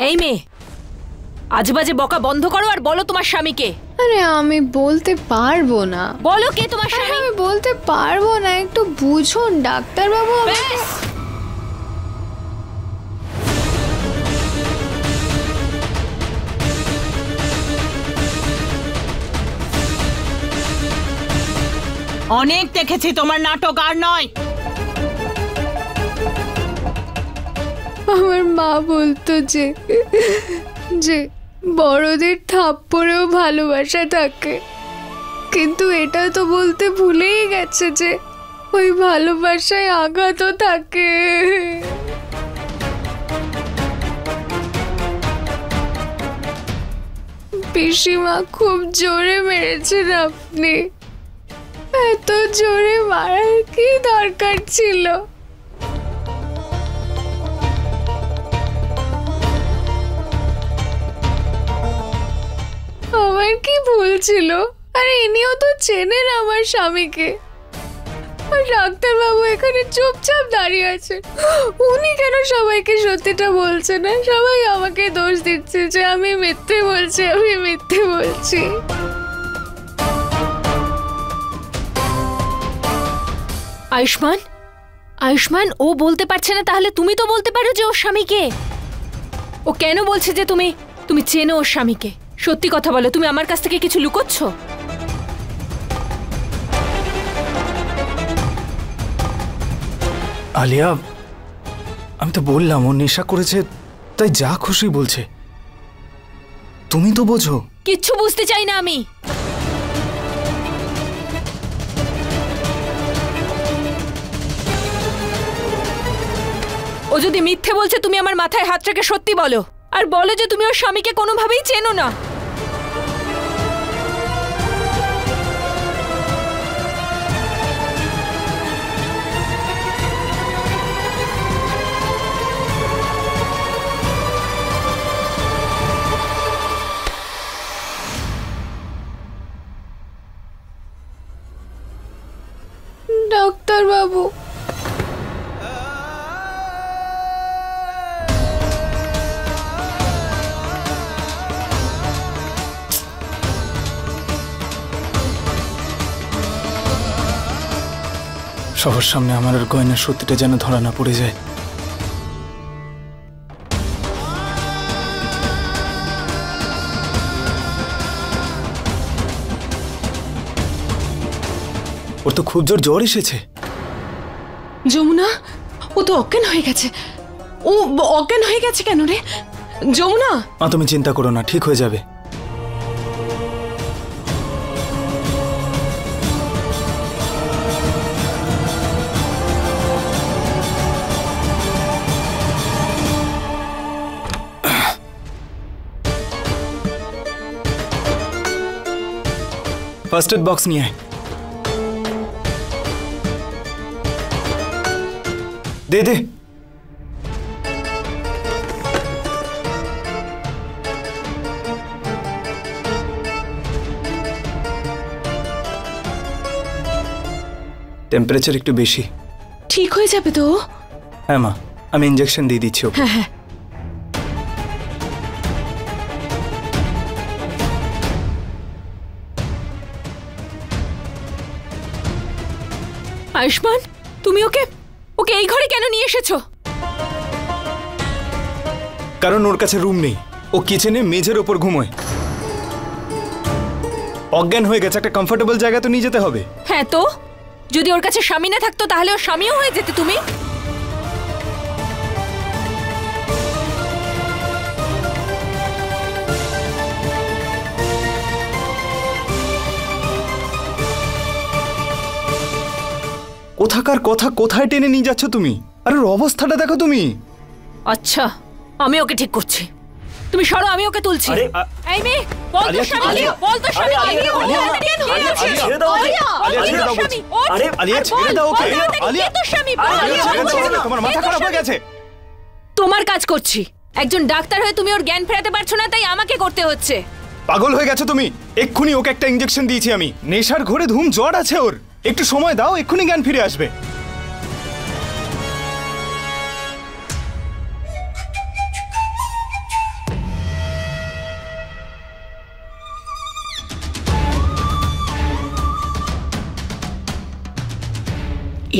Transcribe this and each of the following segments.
এই মেয়ে, আজেবাজে বকা বন্ধ করো আর বলো তোমার স্বামীকে। আরে আমি বলতে পারবো না। বলো কে তোমার স্বামী। আমি বলতে পারবো না, একটু বুঝুন ডাক্তারবাবু। অনেক দেখেছি তোমার নাটক, আর নয়। আমার মা বলতো যে যে বড়দের থাপ্পড়েও ভালোবাসা থাকে, কিন্তু এটা তো বলতে ভুলেই গেছে যে ওই ভালোবাসায় আঘাতও থাকে। পিসিমা খুব জোরে মেরেছেন আপনি। এত জোরে মারার কি দরকার ছিল? আমার কি ভুল ছিল? আরে ইনিও তো চেনেন আমার স্বামীকে। আর ডাক্তারবাবু এখানে চুপচাপ দাঁড়িয়ে আছেন, উনি কেন সবাইকে সত্যিটা বলছেন না? সবাই আমাকে দোষ দিচ্ছে যে আমি মিথ্যে বলছি, আমি মিথ্যে বলছি। আয়ুষ্মান, আয়ুষ্মান ও বলতে পারছে না, তাহলে তুমি তো বলতে পারো যে ওর স্বামীকে। ও কেন বলছে যে তুমি চেনো ওর স্বামীকে? সত্যি কথা বলো, তুমি আমার কাছ থেকে কিছু লুকোচ্ছ? আলিয়া, আমি তো বললাম ও নেশা করেছে, তাই যা খুশি বলছে। তুমি তো বোঝো। কিচ্ছু বুঝতে চাই না আমি। ও যদি মিথ্যে বলছে, তুমি আমার মাথায় হাত রেখে সত্যি বলো, আর বলো যে তুমি ওর স্বামীকে কোনোভাবেই চেনো না। ডাক্তারবাবু, সবার সামনে আমার আর গয়নার সত্যিটা যেন ধরা না পড়ে যায়। ওর তো খুব জোর জ্বর এসেছে। যমুনা, ও তো অজ্ঞান হয়ে গেছে। ও অজ্ঞান হয়ে গেছে কেন রে যমুনা? মা তুমি চিন্তা করো না, ঠিক হয়ে যাবে। ফার্স্ট এড বক্স নিয়ে আয়। দে দে। টেম্পারেচার একটু বেশি। ঠিক হয়ে যাবে তো? হ্যাঁ মা, আমি ইনজেকশন দিয়ে দিচ্ছি ওকে। হ্যাঁ হ্যাঁ। আয়ুষ্মান, তুমি ওকে এই ঘরে কেন নিয়ে এসেছো? কারণ ওর কাছে রুম নেই, ও কিচেনে মেঝের ওপর ঘুমোয়। অজ্ঞান হয়ে গেছে, একটা কমফোর্টেবল জায়গা তো নিয়ে যেতে হবে। হ্যাঁ তো, যদি ওর কাছে স্বামী না থাকতো তাহলে ওর স্বামীও হয়ে যেতে তুমি। কোথাকার কথা কোথায় টেনে নিয়ে যাচ্ছ তুমি? আর ওর অবস্থাটা দেখো তুমি। আচ্ছা, আমি ওকে ঠিক করছি, তুমি সরো, আমি ওকে তুলছি। এই মেয়ে, বল তো স্বামীকে, বল তো স্বামীকে। ছেড়ে দাও ওকে। আলিয়া ছেড়ে দাও বলছি। আরে আলিয়া ছেড়ে দাও ওকে। আলিয়া তো স্বামী, তোমার মাথা খারাপ হয়ে গেছে। তোমার কাজ করছি, একজন ডাক্তার হয়ে তুমি ওর জ্ঞান ফেরাতে পারছো না, তাই আমাকে করতে হচ্ছে। পাগল হয়ে গেছো তুমি। এক্ষুনি ওকে একটা ইনজেকশন দিয়েছি আমি। নেশার ঘোরে ধুম জ্বর আছে ওর, একটু সময় দাও, এক্ষুনি জ্ঞান ফিরে আসবে।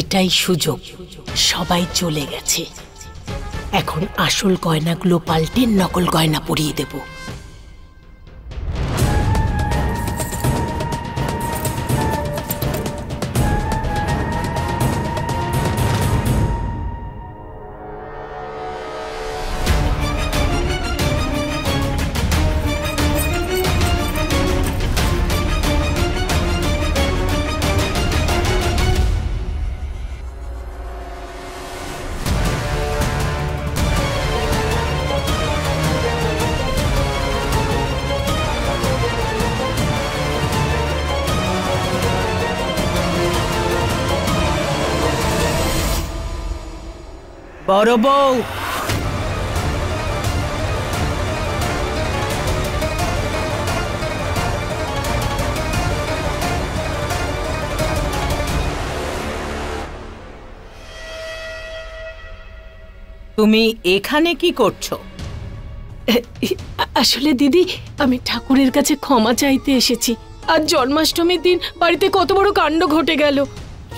এটাই সুযোগ, সবাই চলে গেছে, এখন আসল গয়নাগুলো পাল্টে নকল গয়না পরিয়ে দেব। বড় বউ, তুমি এখানে কি করছো? আসলে দিদি, আমি ঠাকুরের কাছে ক্ষমা চাইতে এসেছি। আজ জন্মাষ্টমীর দিন বাড়িতে কত বড় কাণ্ড ঘটে গেল,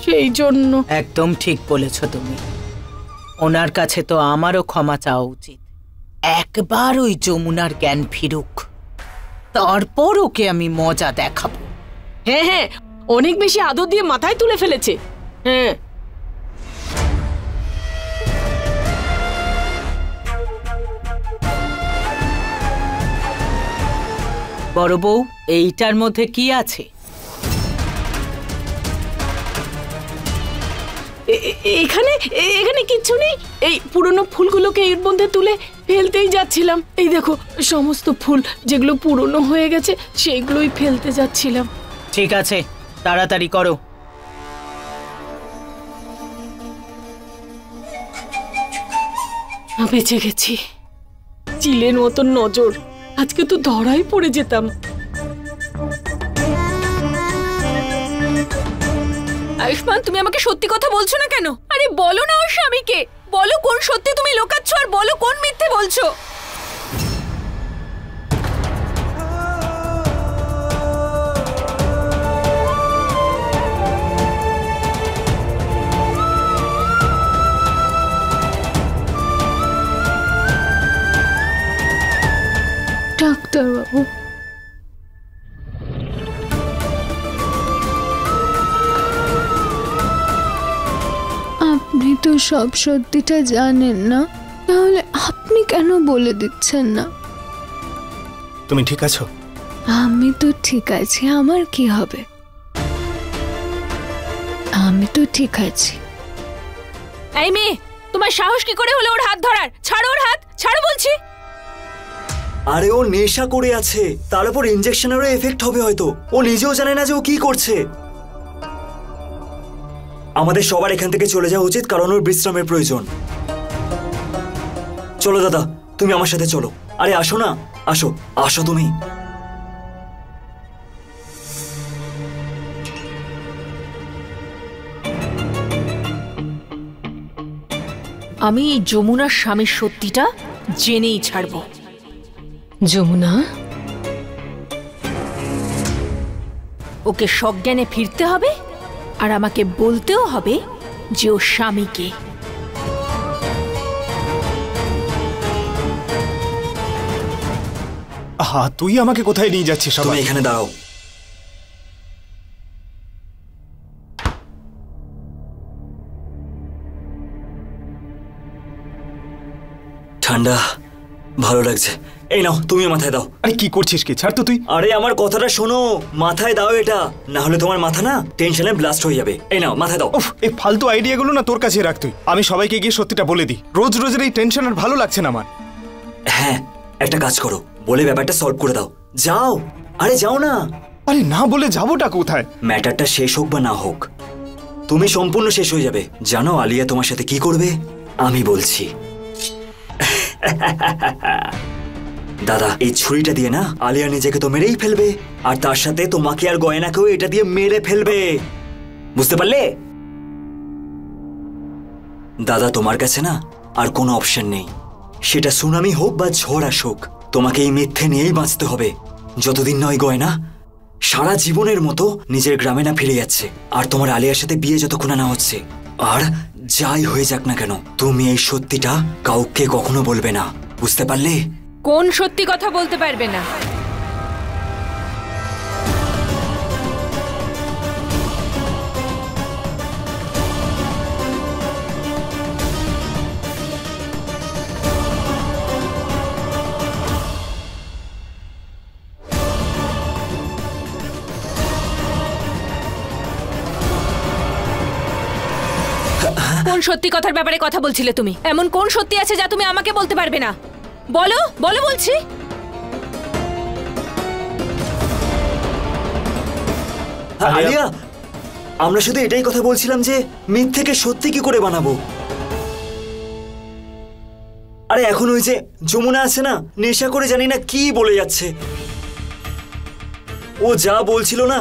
সেই জন্য। একদম ঠিক বলেছো তুমি। ওনার কাছে তো আমারও ক্ষমা চাওয়া উচিত। একবার ওই যমুনার জ্ঞান ফিরুক, তারপর ওকে আমি মজা দেখাবো। হ্যাঁ হ্যাঁ, অনেক বেশি আদর দিয়ে মাথায় তুলে ফেলেছে। হ্যাঁ, বড় বউ, এইটার মধ্যে কি আছে? এখানে এখানে কিচ্ছু নেই। এই পুরনো ফুলগুলোকে এর মধ্যে তুলে ফেলতেই যাচ্ছিলাম। এই দেখো, সমস্ত ফুল যেগুলো পুরনো হয়ে গেছে সেইগুলোই ফেলতে যাচ্ছিলাম। ঠিক আছে, তাড়াতাড়ি করো। বেঁচে গেছি। চিলের মতন নজর, আজকে তো ধরাই পড়ে যেতাম। আয়ুষ্মান, তুমি আমাকে সত্যি কথা বলছো না কেন? আরে বলো না ওর স্বামীকে, বলো কোন সত্যি তুমি লুকাচ্ছ আর বলো কোন মিথ্যে বলছো। ডাক্তারবাবু, আপনি তো সব সত্যিটা জানেন না, তাহলে আপনি কেন বলে দিচ্ছেন না? তুমি ঠিক আছো? আমি তো ঠিক আছি, আমার কি হবে? আমি তো ঠিক আছি। এই মেয়ে, তোমার সাহস কি করে হলো ওর হাত ধরার? ছাড়ো ওর হাত, ছাড়ো বলছি। আরে ও নেশা করে আছে, তার উপর ইনজেকশনেরও এফেক্ট হবে হয়তো। ও নিজেও জানে না যে ও কি করছে। আমাদের সবার এখান থেকে চলে যাওয়া উচিত, কারণ ওর বিশ্রামের প্রয়োজন। চলো দাদা, তুমি আমার সাথে চলো। আরে আসো না, আসো আসো তুমি। আমি এই যমুনার স্বামীর সত্যিটা জেনেই ছাড়বো। যমুনা, ওকে সজ্ঞানে ফিরতে হবে আর আমাকে বলতেও হবে যে ওর স্বামীকে। আহা, তুই আমাকে কোথায় নিয়ে যাচ্ছিস? তুমি এখানে দাঁড়াও। ঠান্ডা, ভালো লাগছে। এই নাও, তুমি মাথায় দাও। আরে কি করছিস? কি ছাড় তো তুই। আরে আমার কথাটা শোনো, মাথায় দাও এটা, না হলে তোমার মাথা না টেনশনে ব্লাস্ট হয়ে যাবে। এই নাও, মাথায় দাও। উফ, এই ফালতু আইডিয়াগুলো না তোর কাছে রাখ তুই। আমি সবাইকে গিয়ে সত্যিটা বলে দিই। রোজ রোজের এই টেনশন আর ভালো লাগছে না আমার। হ্যাঁ, একটা কাজ করো, বলে ব্যাপারটা সলভ করে দাও। যাও, আরে যাও না। আরে না বলে যাবোটা কোথায়? ম্যাটারটা শেষ হোক বা না হোক, তুমি সম্পূর্ণ শেষ হয়ে যাবে। জানো আলিয়া তোমার সাথে কি করবে? আমি বলছি। দাদা, এই ছুরিটা দিয়ে না আলিয়া নিজেকে তো মেরেই ফেলবে, আর তার সাথে তোমাকে আর গয়নাকেও এটা দিয়ে মেরে ফেলবে। বুঝতে পারলে? দাদা, তোমার কাছে না আর কোনো অপশন নেই। সেটা সুনামি হোক বা ঝড় আসুক, তোমাকে এই মিথ্যে নিয়েই বাঁচতে হবে। যতদিন নয় গয়না সারা জীবনের মতো নিজের গ্রামে না ফিরে যাচ্ছে, আর তোমার আলিয়ার সাথে বিয়ে যতক্ষণ না হচ্ছে, আর যাই হয়ে যাক না কেন তুমি এই সত্যিটা কাউকে কখনো বলবে না, বুঝতে পারলে? কোন সত্যি কথা বলতে পারবে না? কোন সত্যি কথার ব্যাপারে কথা বলছিলে তুমি? এমন কোন সত্যি আছে যা তুমি আমাকে বলতে পারবে না? বলো বলো বলছি। আলিয়া, আমরা শুধু এটাই কথা বলছিলাম যে মিথ্যেকে সত্যি কি করে বানাবো। আরে এখন ওই যে যমুনা আছে না, নেশা করে জানি না কি বলে যাচ্ছে। ও যা বলছিল না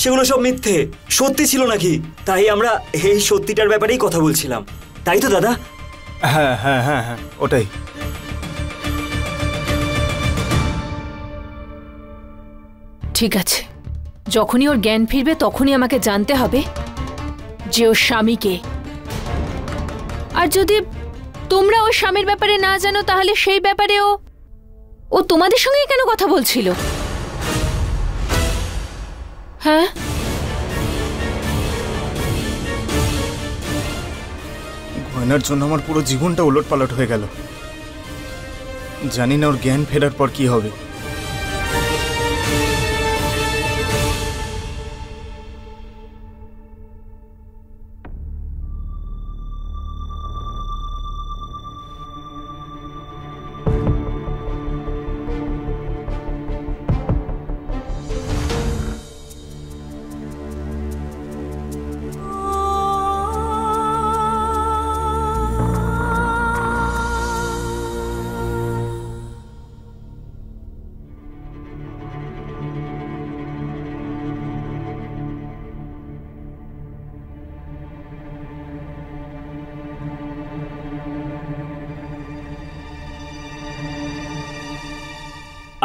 সেগুলো সব মিথ্যে, সত্যি ছিল নাকি? তাই আমরা এই সত্যিটার ব্যাপারেই কথা বলছিলাম, তাই তো দাদা? হ্যাঁ হ্যাঁ হ্যাঁ হ্যাঁ, ওটাই। ঠিক আছে, যখনই ওর জ্ঞান ফিরবে তখনই আমাকে জানতে হবে যে ওর স্বামীকে। আর যদি তোমরা ওর স্বামীর ব্যাপারে না জানো তাহলে সেই ব্যাপারে ও তোমাদের সঙ্গে কেন কথা বলছিল? হ্যাঁ, গয়নার জন্য আমার পুরো জীবনটা উলটপালট হয়ে গেল। জানি না ওর জ্ঞান ফেরার পর কি হবে।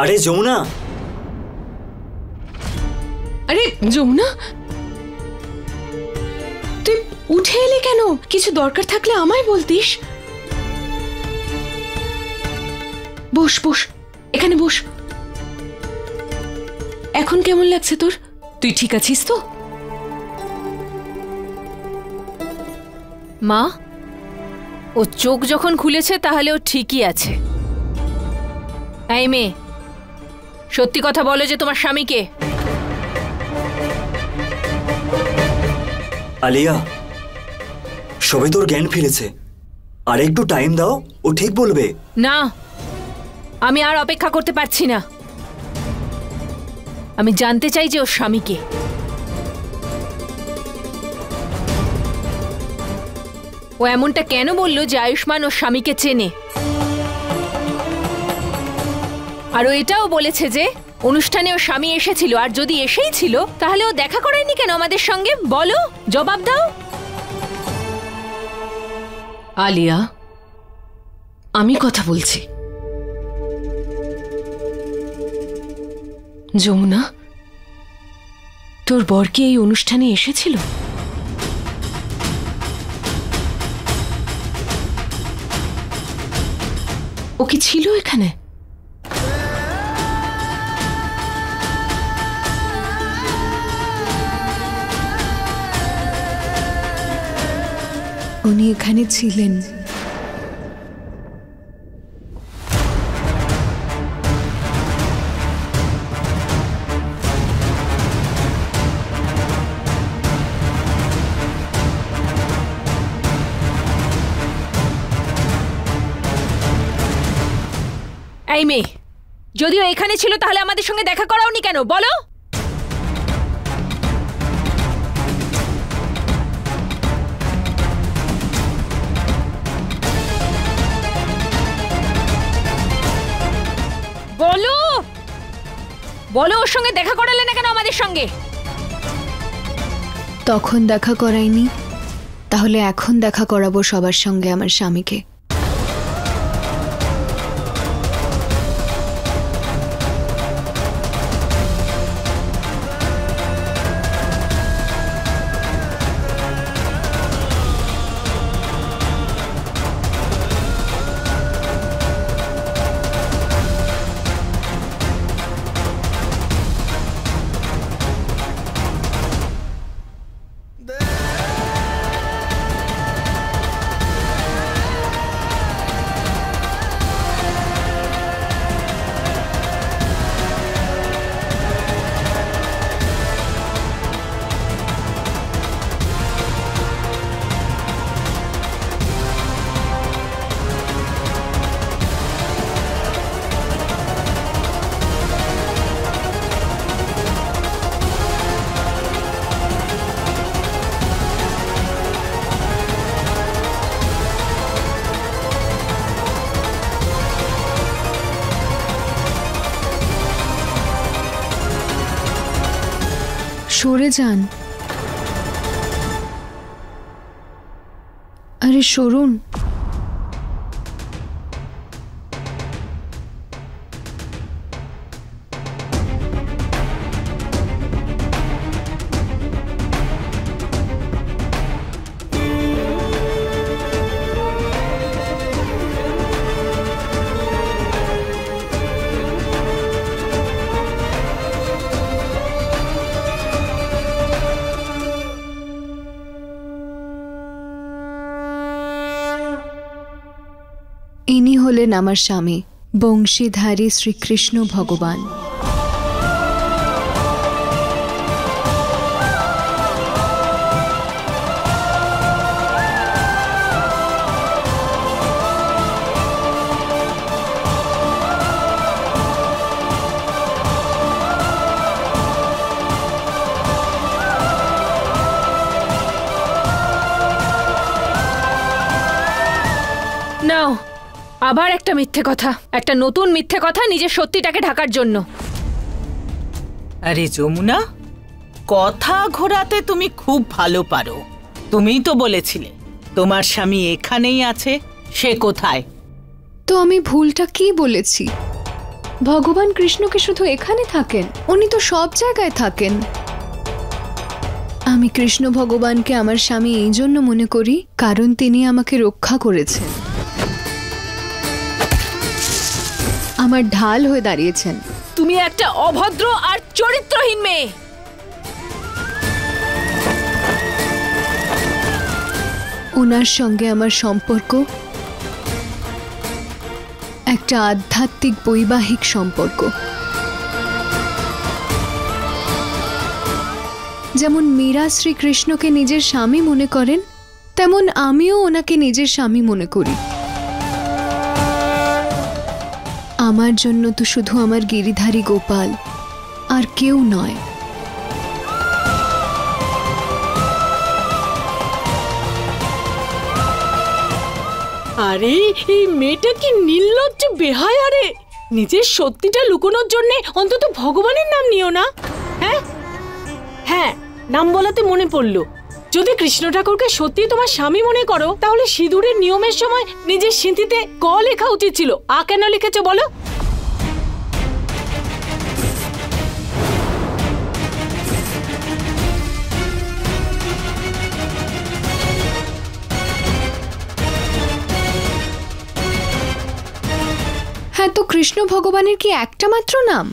আরে যমুনা, আরে যমুনা, তুই উঠে এলি কেন? কিছু দরকার থাকলে আমায় বলতিস। বস বস, এখানে বস। এখন কেমন লাগছে তোর? তুই ঠিক আছিস তো? মা, ও চোখ যখন খুলেছে তাহলে ও ঠিকই আছে। এই মেয়ে, সত্যি কথা বলো যে তোমার স্বামীকে। আলিয়া, সবে তোর জ্ঞান ফিরেছে, আর একটু টাইম দাও, ও ঠিক বলবে। না, আমি আর অপেক্ষা করতে পারছি না। আমি জানতে চাই যে ওর স্বামীকে। ও এমনটা কেন বললো যে আয়ুষ্মান ওর স্বামীকে চেনে? আর ও এটাও বলেছে যে অনুষ্ঠানে ওর স্বামী এসেছিল, আর যদি এসেই ছিল তাহলে ও দেখা করেনি কেন আমাদের সঙ্গে? বলো, জবাব দাও। আলিয়া, আমি কথা বলছি। যমুনা, তোর বর কি এই অনুষ্ঠানে এসেছিল? ও কি ছিল এখানে? উনি এখানে ছিলেন। এই মেয়ে, যদিও এখানে ছিল তাহলে আমাদের সঙ্গে দেখা করাওনি কেন? বলো। বলো বলো, ওর সঙ্গে দেখা করালে না কেন আমাদের সঙ্গে? তখন দেখা করাইনি, তাহলে এখন দেখা করাবো সবার সঙ্গে আমার স্বামীকে। সরে যান। আরে সরুন। ইনি হলেন আমার স্বামী, বংশীধারী শ্রীকৃষ্ণ ভগবান। নাও আবার একটা মিথ্যে কথা, একটা নতুন মিথ্যে কথা নিজের সত্যিটাকে ঢাকার জন্য। আরে যমুনা, কথা ঘোরাতে তুমি খুব ভালো পারো। তুমিই তো বলেছিলে তোমার স্বামী এখানেই আছে, সে কোথায়? তো আমি ভুলটা কি বলেছি? ভগবান কৃষ্ণকে শুধু এখানে থাকেন? উনি তো সব জায়গায় থাকেন। আমি কৃষ্ণ ভগবানকে আমার স্বামী এই জন্য মনে করি কারণ তিনি আমাকে রক্ষা করেছেন, আমার ঢাল হয়ে দাঁড়িয়েছেন। তুমি একটা অভদ্র আর চরিত্রহীন মেয়ে। ওনার সঙ্গে আমার সম্পর্ক একটা আধ্যাত্মিক বৈবাহিক সম্পর্ক। যেমন মীরা শ্রীকৃষ্ণকে নিজের স্বামী মনে করেন, তেমন আমিও ওনাকে নিজের স্বামী মনে করি। আমার জন্য তো শুধু আমার গিরিধারী গোপাল, আর কেউ নয়। আরে এই মেয়েটা কি নির্লজ্জ বেহায়া রে! নিজের সত্যিটা লুকোনোর জন্য অন্তত ভগবানের নাম নিও না। হ্যাঁ হ্যাঁ, নাম বলাতে মনে পড়লো, যদি কৃষ্ণ ঠাকুরকে সত্যি তোমার স্বামী মনে করো তাহলে সিঁদুরের নিয়মের সময় নিজের সিঁথিতে ক লেখা উচিত ছিল, আ কেন লিখেছো বলো? হ্যাঁ, তো কৃষ্ণ ভগবানের কি একটা মাত্র নাম?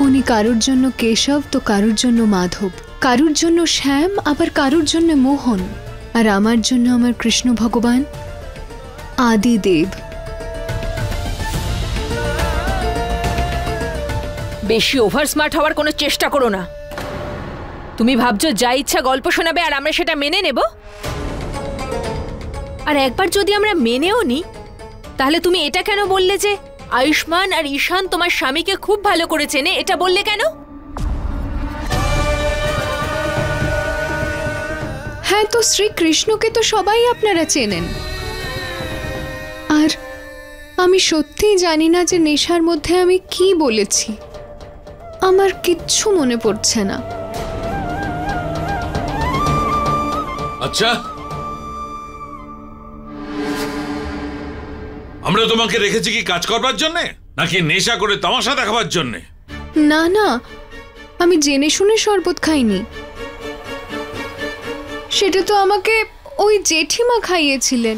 উনি কারুর জন্য কেশব তো কারুর জন্য মাধব, কারুর জন্য শ্যাম আবার কারুর জন্য মোহন, আর আমার জন্য আমার কৃষ্ণ ভগবান আদিদেব। বেশি ওভার স্মার্ট হওয়ার কোনো চেষ্টা করো না। তুমি ভাবছো যা ইচ্ছা গল্প শোনাবে আর আমরা সেটা মেনে নেব? আর একবার যদি আমরা মেনেও নিই, তাহলে তুমি এটা কেন বললে যে আয়ুষ্মান আর ঈশান তোমার স্বামীকে খুব ভালো করে চেনে? এটা বললে কেন? হ্যাঁ, তো শ্রীকৃষ্ণকে তো সবাই আপনারা চেনেন। আর আমি সত্যিই জানি না যে নেশার মধ্যে আমি কি বলেছি, আমার কিচ্ছু মনে পড়ছে না। আচ্ছা, আমরা তোমাকে রেখেছি কি কাজ করবার জন্যে, নাকি নেশা করে তামাশা দেখাবার জন্যে? না না, আমি জেনে শুনে শরবত খাইনি, সেটা তো আমাকে ওই জেঠিমা খাইয়েছিলেন।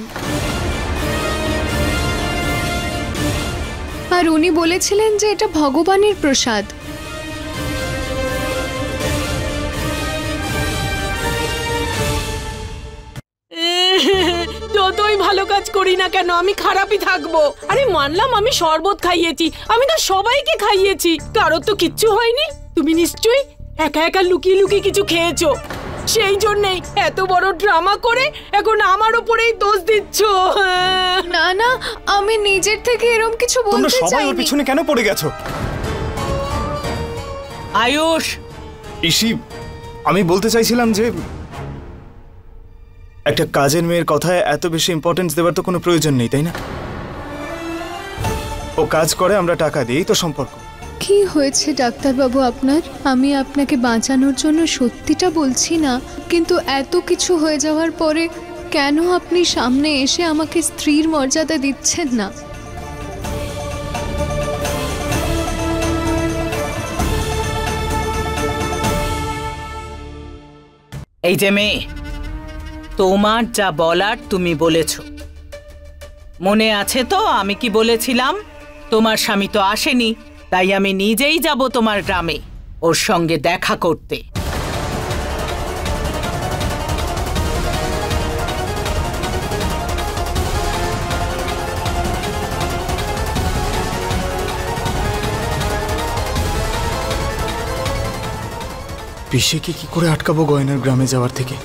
আর উনি বলেছিলেন যে এটা ভগবানের প্রসাদ। যতই ভালো কাজ করি না কেন আমি খারাপই থাকবো। আরে মানলাম আমি শরবত খাইয়েছি, আমি তো সবাইকে খাইয়েছি, কারোর তো কিচ্ছু হয়নি। তুমি নিশ্চয়ই একা একা লুকিয়ে লুকিয়ে কিছু খেয়েছো, সেই জন্যই এত বড় ড্রামা করে এখন আমার উপরেই দোষ দিচ্ছ। না না, আমি নিজের থেকে এরকম কিছু বলতে চাইনি। তোমরা সবাই ওর পিছনে কেন পড়ে গেছো? আয়ুষ, ইসি, আমি বলতে চাইছিলাম যে একটা কাজের মেয়ের কথায় এত বেশি ইম্পর্টেন্স দেওয়ার তো কোনো প্রয়োজন নেই, তাই না? ও কাজ করে, আমরা টাকা দিই, তো সম্পর্ক। কি হয়েছে ডাক্তারবাবু আপনার? আমি আপনাকে বাঁচানোর জন্য সত্যিটা বলছি না, কিন্তু এত কিছু হয়ে যাওয়ার পরে কেন আপনি সামনে এসে আমাকে স্ত্রীর মর্যাদা দিচ্ছেন না? এই যে মেয়ে, তোমার যা বলার তুমি বলেছ। মনে আছে তো আমি কি বলেছিলাম? তোমার স্বামী তো আসেনি, তাই আমি নিজেই যাব তোমার গ্রামে ওর সঙ্গে দেখা করতে। পিসিকে কি করে আটকাবো গয়নার গ্রামে যাওয়ার থেকে?